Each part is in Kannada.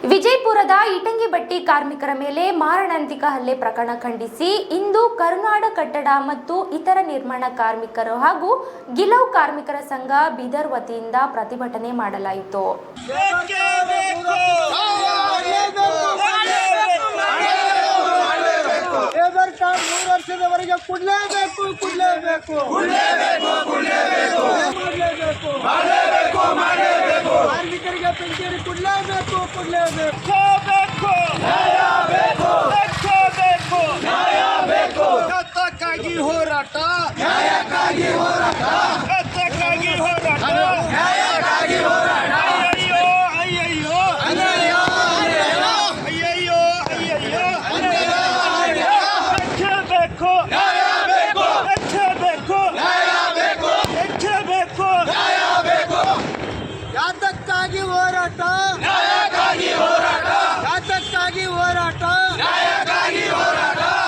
ವಿಜಯಪುರದ ಇಟಂಗಿಬಟ್ಟಿ ಕಾರ್ಮಿಕರ ಮೇಲೆ ಮಾರಣಾಂತಿಕ ಹಲ್ಲೆ ಪ್ರಕರಣ ಖಂಡಿಸಿ ಇಂದು ಕರುನಾಡ ಕಟ್ಟಡ ಮತ್ತು ಇತರ ನಿರ್ಮಾಣ ಕಾರ್ಮಿಕರು ಹಾಗೂ ಗಿಲೌ ಕಾರ್ಮಿಕರ ಸಂಘ ಬೀದರ್ ವತಿಯಿಂದ ಪ್ರತಿಭಟನೆ ಮಾಡಲಾಯಿತು. ವರ್ಷದವರೆಗೆ ಕೊಡಲೇಬೇಕು ಕಾರ್ಮಿಕರಿಗೆ ಪೆನ್ಷನ್ ಕೊಡಲೇಬೇಕು ಕತ್ತಕ್ಕಾಗಿ ಹೋರಾಟ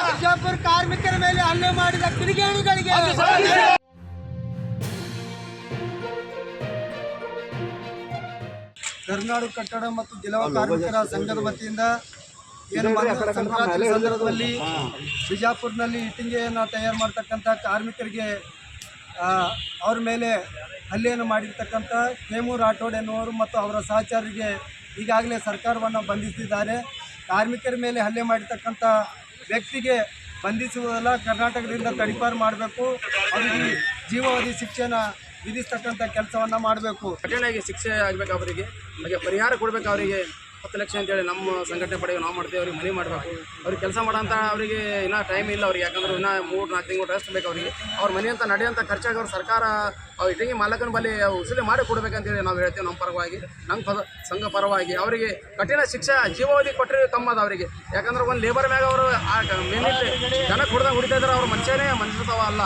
ವಿಜಯಪುರ ಕಾರ್ಮಿಕರ ಮೇಲೆ ಹಲ್ಲೆ ಮಾಡಿದ ಕಿಡಿಗೇಡಿಗಳಿಗೆ ಕರುನಾಡು ಕಟ್ಟಡ ಮತ್ತು ಗಿಲೌ ಕಾರ್ಮಿಕರ ಸಂಘದ ವತಿಯಿಂದ ಸಂಕ್ರಾಂತಿ ಸಂದರ್ಭದಲ್ಲಿ ಬಿಜಾಪುರ್ನಲ್ಲಿ ಇಟ್ಟಿಗೆಯನ್ನು ತಯಾರು ಮಾಡ್ತಕ್ಕಂಥ ಕಾರ್ಮಿಕರಿಗೆ ಅವ್ರ ಮೇಲೆ ಹಲ್ಲೆಯನ್ನು ಮಾಡಿರ್ತಕ್ಕಂಥ ಹೇಮು ರಾಠೋಡ್ ಎನ್ನುವರು ಮತ್ತು ಅವರ ಸಹಚರರಿಗೆ ಈಗಾಗಲೇ ಸರ್ಕಾರವನ್ನು ಬಂಧಿಸಿದ್ದಾರೆ. ಕಾರ್ಮಿಕರ ಮೇಲೆ ಹಲ್ಲೆ ಮಾಡಿರ್ತಕ್ಕಂಥ ವ್ಯಕ್ತಿಗೆ ಬಂಧಿಸುವುದಲ್ಲ, ಕರ್ನಾಟಕದಿಂದ ತಡಿಪಾರು ಮಾಡಬೇಕು, ಅವರಿಗೆ ಜೀವಾವಧಿ ಶಿಕ್ಷೆನ ವಿಧಿಸ್ತಕ್ಕಂಥ ಕೆಲಸವನ್ನು ಮಾಡಬೇಕು. ಕಠಿಣವಾಗಿ ಶಿಕ್ಷೆ ಆಗಬೇಕು, ಅವರಿಗೆ ಪರಿಹಾರ ಕೊಡಬೇಕು. ಅವರಿಗೆ 10 ಲಕ್ಷ ಅಂತೇಳಿ ನಮ್ಮ ಸಂಘಟನೆ ಪಡೆಗೆ ನಾವು ಮಾಡ್ತೀವಿ. ಅವ್ರಿಗೆ ಮನೆ ಮಾಡಬೇಕು. ಅವ್ರಿಗೆ ಕೆಲಸ ಮಾಡೋಂಥ ಅವರಿಗೆ ಇನ್ನೂ ಟೈಮ್ ಇಲ್ಲ ಅವ್ರಿಗೆ, ಯಾಕಂದ್ರೆ ಇನ್ನೂ 3-4 ತಿಂಗಳು ರೆಸ್ಟ್ ಬೇಕು ಅವರಿಗೆ. ಅವ್ರ ಮನೆ ಅಂತ ನಡೆಯೋಂಥ ಖರ್ಚಾಗಿ ಅವ್ರು ಸರ್ಕಾರ ಅವ್ರು ಇಟ್ಟಿಗೆ ಮಾಲಕನ ಬಳಿ ಉಸುಲಿ ಮಾಡಿ ಕೊಡಬೇಕಂತೇಳಿ ನಾವು ಹೇಳ್ತೀವಿ. ನಮ್ಮ ಪರವಾಗಿ, ನಮ್ಮ ಸಂಘ ಪರವಾಗಿ ಅವರಿಗೆ ಕಠಿಣ ಶಿಕ್ಷೆ ಜೀವಾವಧಿ ಕೊಟ್ಟರೆ ಕಮ್ಮದ ಅವರಿಗೆ. ಯಾಕಂದ್ರೆ ಒಂದು ಲೇಬರ್ ಮ್ಯಾಗ ಅವರು ಮೇನಿಟ್ಟು ಜನ ಕುಡ್ದಾಗ ಹೊಡಿತಾ ಇದ್ದಾರೆ. ಅವ್ರ ಮನುಷ್ಯನೇ ಮನುಷ್ಯತ್ವ ಅಲ್ಲ.